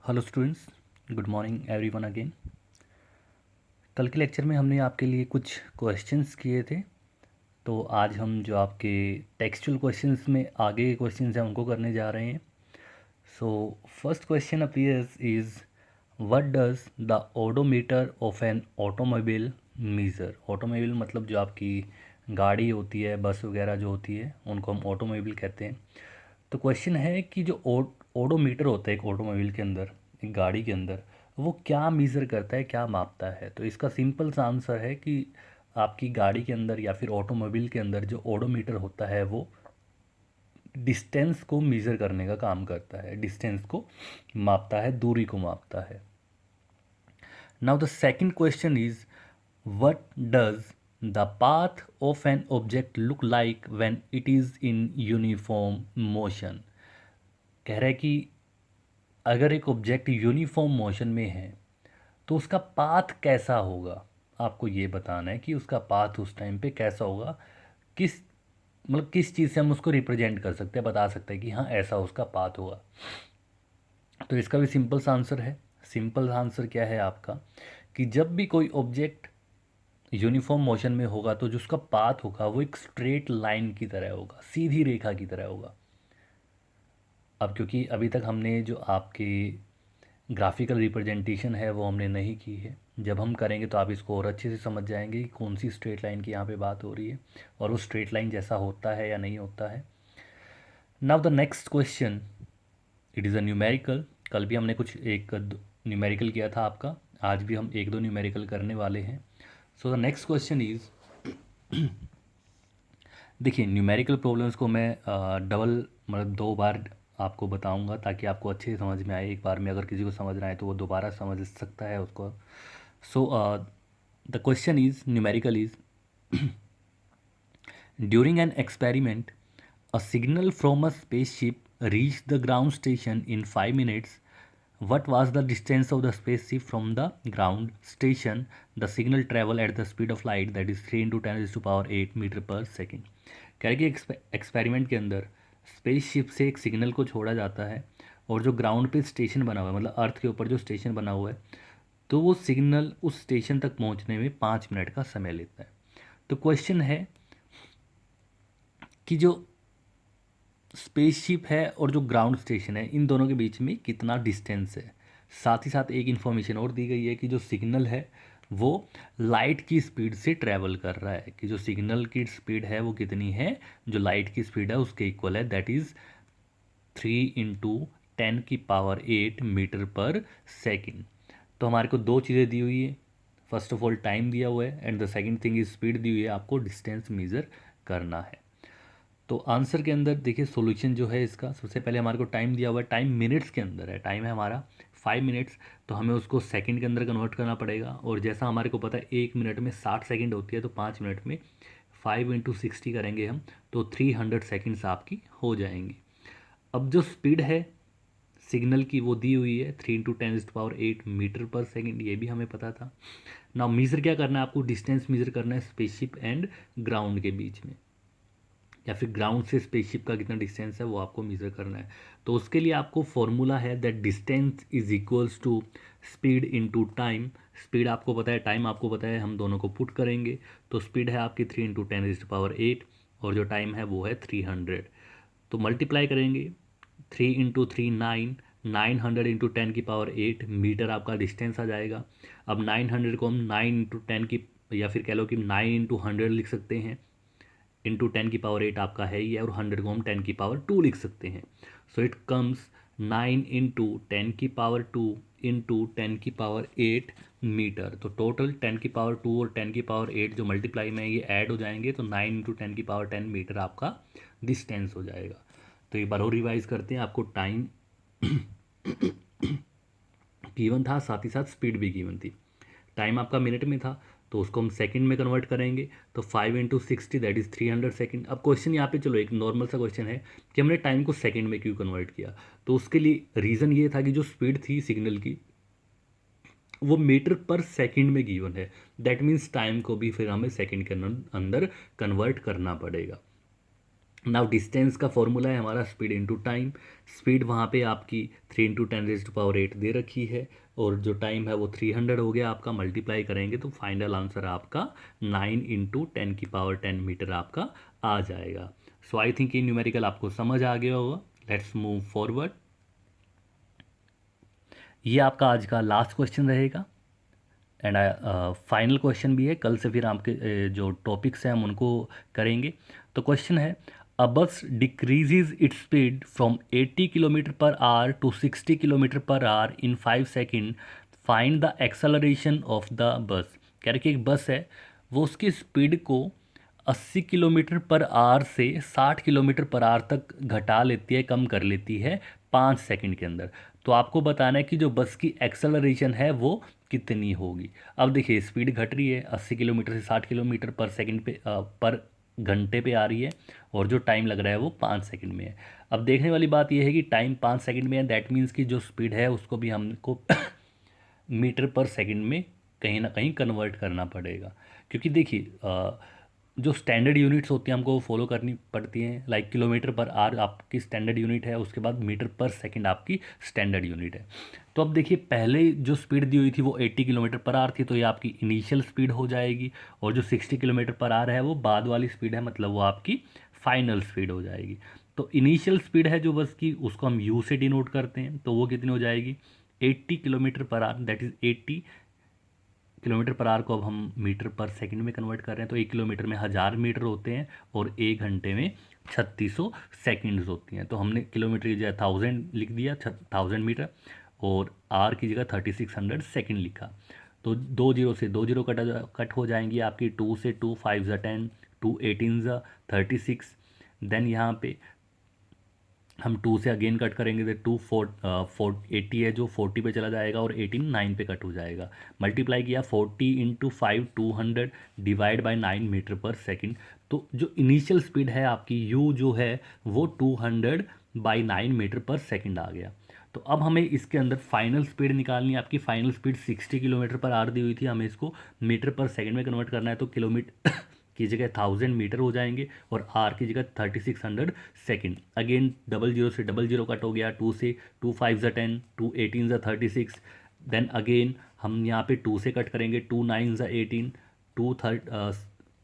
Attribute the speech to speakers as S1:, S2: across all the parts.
S1: Hello students, good morning everyone again. कल के lecture में हमने आपके लिए कुछ क्वेश्चंस किए थे, तो आज हम जो आपके टेक्सचुअल क्वेश्चंस में आगे के क्वेश्चंस हैं उनको करने जा रहे हैं। So first question appears is what does the odometer of an automobile measure. Automobile मतलब जो आपकी गाड़ी होती है, बस वगैरह जो होती है, उनको हम ऑटोमोबाइल कहते हैं। तो क्वेश्चन है कि जो ओडोमीटर होता है एक ऑटोमोबाइल के अंदर, एक गाड़ी के अंदर, वो क्या मीज़र करता है, क्या मापता है। तो इसका सिंपल सा आंसर है कि आपकी गाड़ी के अंदर या फिर ऑटोमोबाइल के अंदर जो ओडोमीटर होता है वो डिस्टेंस को मीज़र करने का काम करता है, डिस्टेंस को मापता है, दूरी को मापता है। Now the second question is what does the path of an object look like when it is in uniform motion. कह रहा है कि अगर एक ऑब्जेक्ट यूनिफॉर्म मोशन में है तो उसका पाथ कैसा होगा। आपको ये बताना है कि उसका पाथ उस टाइम पे कैसा होगा, किस मतलब किस चीज़ से हम उसको रिप्रेजेंट कर सकते हैं, बता सकते हैं कि हाँ ऐसा उसका पाथ होगा। तो इसका भी सिंपल सा आंसर है। सिंपल आंसर क्या है आपका कि जब भी कोई ऑब्जेक्ट यूनिफॉर्म मोशन में होगा तो जो उसका पाथ होगा वो एक स्ट्रेट लाइन की तरह होगा, सीधी रेखा की तरह होगा। अब क्योंकि अभी तक हमने जो आपकी ग्राफिकल रिप्रेजेंटेशन है वो हमने नहीं की है, जब हम करेंगे तो आप इसको और अच्छे से समझ जाएंगे कि कौन सी स्ट्रेट लाइन की यहाँ पे बात हो रही है और वो स्ट्रेट लाइन जैसा होता है या नहीं होता है। Now the next question, it is a numerical. कल भी हमने कुछ एक न्यूमेरिकल किया था आपका, आज भी हम एक दो न्यूमेरिकल करने वाले हैं। So the next question is, देखिए न्यूमेरिकल प्रॉब्लम्स को मैं डबल मतलब दो बार आपको बताऊंगा ताकि आपको अच्छे से समझ में आए। एक बार में अगर किसी को समझना है तो वो दोबारा समझ सकता है उसको। So the question is numerical is, during an experiment a signal from a spaceship reached the ground station in 5 minutes. What was the distance of the spaceship from the ground station? The signal travel at the speed of light, that is 3 into 10 raised to power 8 metre पर second. कह रहे कि experiment के अंदर spaceship से एक signal को छोड़ा जाता है और जो ग्राउंड पे स्टेशन बना हुआ है, मतलब अर्थ के ऊपर जो स्टेशन बना हुआ है, तो वो सिग्नल उस स्टेशन तक पहुंचने में 5 मिनट का समय लेता है। तो क्वेश्चन है कि जो स्पेसशिप है और जो ग्राउंड स्टेशन है इन दोनों के बीच में कितना डिस्टेंस है। साथ ही साथ एक इन्फॉर्मेशन और दी गई है कि जो सिग्नल है वो लाइट की स्पीड से ट्रैवल कर रहा है, कि जो सिग्नल की स्पीड है वो कितनी है, जो लाइट की स्पीड है उसके इक्वल है, दैट इज़ 3 × 10⁸ मीटर पर सेकेंड। तो हमारे को दो चीज़ें दी हुई है, फर्स्ट ऑफ ऑल टाइम दिया हुआ है and the second thing is speed दी हुई है, आपको डिस्टेंस मेज़र करना है। तो आंसर के अंदर देखिए सॉल्यूशन जो है इसका, सबसे पहले हमारे को टाइम दिया हुआ है, टाइम मिनट्स के अंदर है, टाइम है हमारा 5 मिनट्स, तो हमें उसको सेकंड के अंदर कन्वर्ट करना पड़ेगा। और जैसा हमारे को पता है 1 मिनट में 60 सेकंड होती है, तो 5 मिनट में 5 × 60 करेंगे हम तो 300 सेकंड्स आपकी हो जाएंगी। अब जो स्पीड है सिग्नल की वो दी हुई है 3 × 10⁸ मीटर पर सेकेंड, ये भी हमें पता था ना। मीज़र क्या करना है आपको, डिस्टेंस मीज़र करना है स्पेसशिप एंड ग्राउंड के बीच में, या फिर ग्राउंड से स्पेसशिप का कितना डिस्टेंस है वो आपको मेज़र करना है। तो उसके लिए आपको फॉर्मूला है that distance is equals to speed into time. Speed आपको पता है, टाइम आपको पता है, हम दोनों को पुट करेंगे तो स्पीड है आपकी 3 × 10⁸ और जो टाइम है वो है 300। तो मल्टीप्लाई करेंगे 3 × 3 9, 900 × 10⁸ मीटर आपका डिस्टेंस आ जाएगा। अब 900 को हम 9 × 10 की या फिर कह लो कि 9 × 100 लिख सकते हैं, × 10⁸ आपका है ये, और 100 को हम 10⁻² लिख सकते हैं। So it comes 9 × 10⁻² into 10⁸ metre. तो टोटल 10⁻² और 10⁸ जो मल्टीप्लाई में ये ऐड हो जाएंगे तो 9 × 10⁻10 मीटर आपका डिस्टेंस हो जाएगा। तो एक बार और रिवाइज करते हैं, आपको टाइम गिवन था, साथ ही साथ स्पीड भी गिवन थी। टाइम आपका मिनट में था तो उसको हम सेकंड में कन्वर्ट करेंगे, तो 5 × 60 दैट इज़ 300 सेकंड। अब क्वेश्चन यहाँ पे, चलो एक नॉर्मल सा क्वेश्चन है कि हमने टाइम को सेकंड में क्यों कन्वर्ट किया। तो उसके लिए रीज़न ये था कि जो स्पीड थी सिग्नल की वो मीटर पर सेकंड में गिवन है, दैट मीन्स टाइम को भी फिर हमें सेकंड के अंदर कन्वर्ट करना पड़ेगा। नाउ डिस्टेंस का फॉर्मूला है हमारा स्पीड इनटू टाइम। स्पीड वहाँ पे आपकी 3 × 10⁻⁸ दे रखी है, और जो टाइम है वो 300 हो गया आपका। मल्टीप्लाई करेंगे तो फाइनल आंसर आपका 9 × 10⁻10 मीटर आपका आ जाएगा। सो आई थिंक ये न्यूमेरिकल आपको समझ आ गया होगा। Let's move forward. ये आपका आज का लास्ट क्वेश्चन रहेगा, एंड फाइनल क्वेश्चन भी है। कल से फिर आपके जो टॉपिक्स हैं हम उनको करेंगे। तो क्वेश्चन है, a bus decreases its speed from 80 kilometre per hour to 60 kilometre per hour in 5 second, find the acceleration of the bus. कह रहे कि एक बस है, वो उसकी स्पीड को 80 किलोमीटर पर आवर से 60 किलोमीटर पर आवर तक घटा लेती है, कम कर लेती है 5 सेकंड के अंदर। तो आपको बताना है कि जो बस की एक्सेलरेशन है वो कितनी होगी। अब देखिए स्पीड घट रही है, 80 किलोमीटर से 60 किलोमीटर पर सेकंड पे पर घंटे पे आ रही है, और जो टाइम लग रहा है वो 5 सेकंड में है। अब देखने वाली बात यह है कि टाइम 5 सेकंड में है, दैट मीन्स कि जो स्पीड है उसको भी हमको मीटर पर सेकंड में कहीं ना कहीं कन्वर्ट करना पड़ेगा। क्योंकि देखिए जो स्टैंडर्ड यूनिट्स होती हैं हमको वो फॉलो करनी पड़ती हैं। लाइक किलोमीटर पर आवर आपकी स्टैंडर्ड यूनिट है, उसके बाद मीटर पर सेकंड आपकी स्टैंडर्ड यूनिट है। तो अब देखिए पहले जो स्पीड दी हुई थी वो 80 किलोमीटर पर आवर थी, तो ये आपकी इनिशियल स्पीड हो जाएगी। और जो 60 किलोमीटर पर आवर है वो बाद वाली स्पीड है, मतलब वो आपकी फाइनल स्पीड हो जाएगी। तो इनिशियल स्पीड है जो बस की, उसको हम यू से डिनोट करते हैं, तो वो कितनी हो जाएगी 80 kilometre per our, that is 80 kilometre per our को अब हम मीटर पर सेकंड में कन्वर्ट कर रहे हैं। तो 1 किलोमीटर में 1000 मीटर होते हैं, और 1 घंटे में 3600 सेकेंड्स होती हैं। तो हमने किलोमीटर की जगह 1000 लिख दिया, 1000 मीटर, और आर की जगह 3600 सेकेंड लिखा। तो 2 जीरो से 2 जीरो कट हो जाएंगी आपकी। 2 से 2 5 ज़ा 10, 2 18 ज़ा 36। देन यहाँ पे हम 2 से अगेन कट करेंगे तो 80 है जो 40 पे चला जाएगा, और 18 9 पे कट हो जाएगा। मल्टीप्लाई किया 40 × 5 200 डिवाइड बाय 9 मीटर पर सेकंड। तो जो इनिशियल स्पीड है आपकी यू जो है वो 200/9 मीटर पर सेकंड आ गया। तो अब हमें इसके अंदर फाइनल स्पीड निकालनी है। आपकी final speed 60 kilometre per hour दी हुई थी, हमें इसको मीटर पर सेकंड में कन्वर्ट करना है। तो किलोमीटर की जगह 1000 मीटर हो जाएंगे, और आर की जगह 3600 सेकेंड। अगेन 00 से 00 कट हो गया। 2 से 2 5 ज़ा 10, 2 18 ज़ा 36। देन अगेन हम यहाँ पे 2 से कट करेंगे, 2 9 ज़ा 18, 2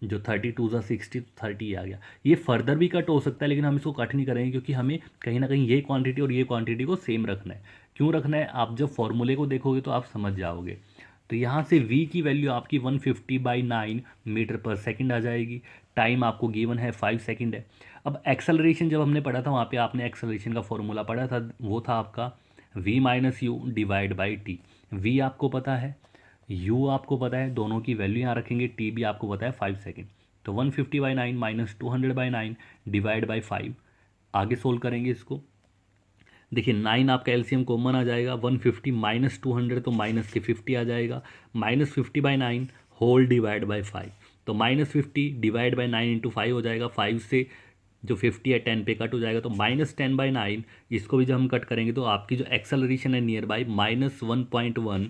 S1: जो 32 ज़ा 60, 30 आ गया। ये फर्दर भी कट हो सकता है, लेकिन हम इसको कट नहीं करेंगे, क्योंकि हमें कहीं ना कहीं ये क्वांटिटी और ये क्वांटिटी को सेम रखना है। क्यों रखना है, आप जब फॉर्मूले को देखोगे तो आप समझ जाओगे। तो यहाँ से v की वैल्यू आपकी 150/9 मीटर पर सेकंड आ जाएगी। टाइम आपको गिवन है 5 सेकंड है। अब एक्सेलरेशन जब हमने पढ़ा था वहाँ पे आपने एक्सेलरेशन का फॉर्मूला पढ़ा था, वो था आपका v-u divide by T. v आपको पता है, u आपको पता है, दोनों की वैल्यू यहाँ रखेंगे। t भी आपको पता है 5 सेकंड। तो 150/9 माइनस 200/9 डिवाइड बाई 5। आगे सोल्व करेंगे इसको। देखिए 9 आपका एलसीएम कॉमन आ जाएगा। 150 माइनस 200 तो माइनस के 50 आ जाएगा। -50/9 होल डिवाइड बाई 5। तो -50 डिवाइड बाई 9 इंटू 5 हो जाएगा। 5 से जो 50 है 10 पे कट हो जाएगा, तो -10/9। इसको भी जब हम कट करेंगे तो आपकी जो एक्सेलरेशन है नियर बाई -1.1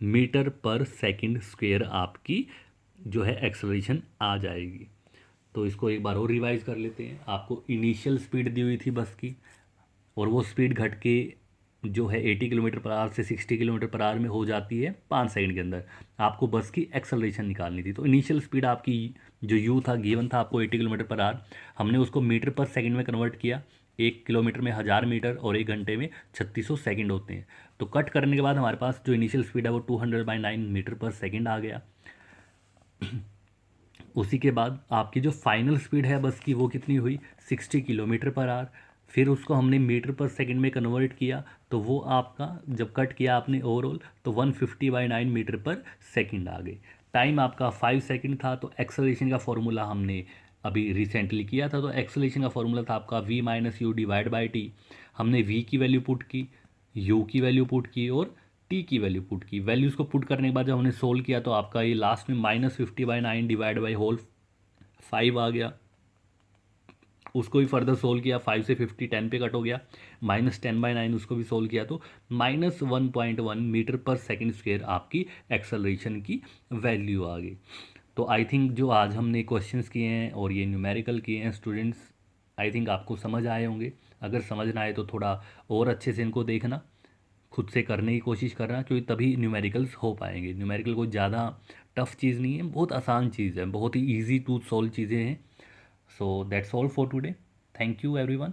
S1: मीटर पर सेकंड स्क्वेयर आपकी जो है एक्सेलरेशन आ जाएगी। तो इसको एक बार और रिवाइज कर लेते हैं। आपको इनिशियल स्पीड दी हुई थी बस की, और वो स्पीड घट के जो है 80 किलोमीटर पर आवर से 60 किलोमीटर पर आवर में हो जाती है 5 सेकंड के अंदर। आपको बस की एक्सेलरेशन निकालनी थी। तो इनिशियल स्पीड आपकी जो यू था गिवन था आपको 80 किलोमीटर पर आवर, हमने उसको मीटर पर सेकंड में कन्वर्ट किया। 1 किलोमीटर में 1000 मीटर, और 1 घंटे में 3600 सेकंड होते हैं। तो कट करने के बाद हमारे पास जो इनिशियल स्पीड है वो 200/9 मीटर पर सेकंड आ गया। उसी के बाद आपकी जो फाइनल स्पीड है बस की वो कितनी हुई 60 किलोमीटर पर आवर। फिर उसको हमने मीटर पर सेकंड में कन्वर्ट किया, तो वो आपका जब कट किया आपने ओवरऑल तो 150/9 मीटर पर सेकंड आ गई। टाइम आपका 5 सेकंड था। तो एक्सेलरेशन का फॉर्मूला हमने अभी रिसेंटली किया था। तो एक्सेलरेशन का फॉर्मूला था आपका v-u डिवाइड बाई टी। हमने v की वैल्यू पुट की, u की वैल्यू पुट की, और टी की वैल्यू पुट की। वैल्यूज़ को पुट करने के बाद जब हमने सोल्व किया तो आपका ये लास्ट में -50/9 डिवाइड बाई होल 5 आ गया। उसको भी फर्दर सोल्व किया, 5 से 50 10 पे कट हो गया। -10/9 उसको भी सोल्व किया, तो -1.1 मीटर पर सेकंड स्क्वेयर आपकी एक्सेलरेशन की वैल्यू आ गई। तो आई थिंक जो आज हमने क्वेश्चंस किए हैं और ये न्यूमेरिकल किए हैं स्टूडेंट्स, आई थिंक आपको समझ आए होंगे। अगर समझ ना आए तो थोड़ा और अच्छे से इनको देखना, खुद से करने की कोशिश करना, क्योंकि तभी न्यूमेरिकल्स हो पाएंगे। न्यूमेरिकल कोई ज़्यादा टफ चीज़ नहीं है, बहुत आसान चीज़ है, बहुत ही ईजी टू सॉल्व चीज़ें हैं। So that's all for today. Thank you everyone.